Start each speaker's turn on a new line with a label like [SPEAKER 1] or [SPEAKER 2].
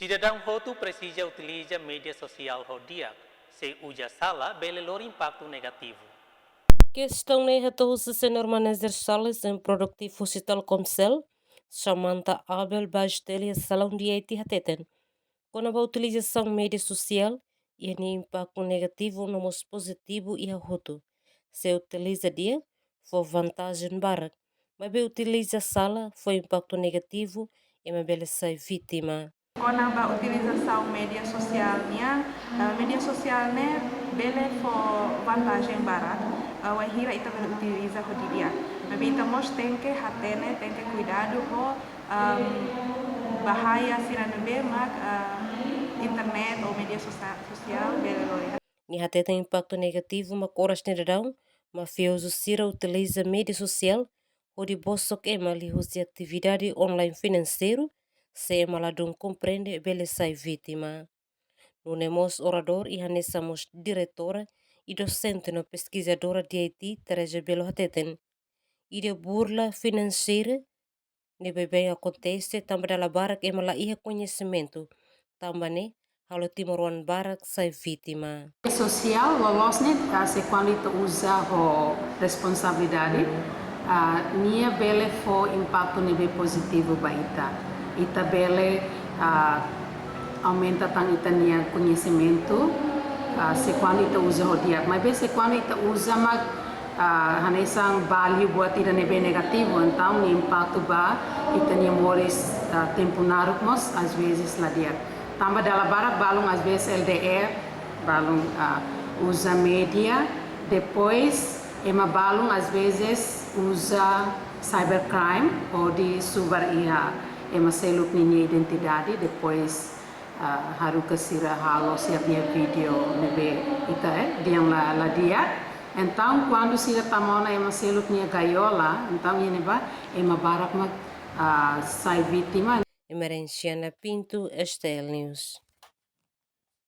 [SPEAKER 1] Cidadão Roto precisa utilizar mídia social rodia, se usa sala, belelor impacto negativo.
[SPEAKER 2] Questão negativa se normalizar salas em produtivo digital como cel, Samantha Abel Bastelia salão de IT hateten. Quando a utilização mídia social, e o impacto negativo no modo positivo e a roto. Se utiliza dia, foi vantagem barak. Mas se utiliza sala, foi impacto negativo e me bela sai vítima.
[SPEAKER 3] Quando a utilização mídia social né, bele for vantagem barat, o hira ita utiliza ho dia. Mas estamos tem que cuidado ho bahaya sirana be mak internet ou mídia social bele loira.
[SPEAKER 2] Ni até tem impacto negativo, mas coras nerão, mafioso sira utiliza mídia social, onde bolso que emali usa atividade online financeiro, se emaladum compreende bele sai vítima. No nemos orador e hanesamos diretora e docente no pesquisadora de IT, Teresa Belo Hateten. E de burla financeira, ne bem acontece, também da barak emala ia conhecimento, também halo timoruan barak sai vítima.
[SPEAKER 4] Social, lolosnya se quando itu usa ho responsabilidade, nia bele fo impacto nebe positivo ba ita bele aumenta tang ita nia conhecimento, se quando ita usa ho dia, mas se quando ita usa mag hanesang value buat ita nebe negativo, então ni impacto ba ita nia mores tempo naruk mos às vezes lá dia. Tambah dalam barak balung às vezes LDR balung usa mídia, depois ema balung às vezes usa cybercrime ou de subar ia ema seluk minha identidade, depois haru kesira halo siapnya video nebe ita diang la dia. Então quando sira tamona ema seluk minha gaiola, então ini ba ema barak mag sai vítima.
[SPEAKER 2] Emerenciana Pinto, Estel News.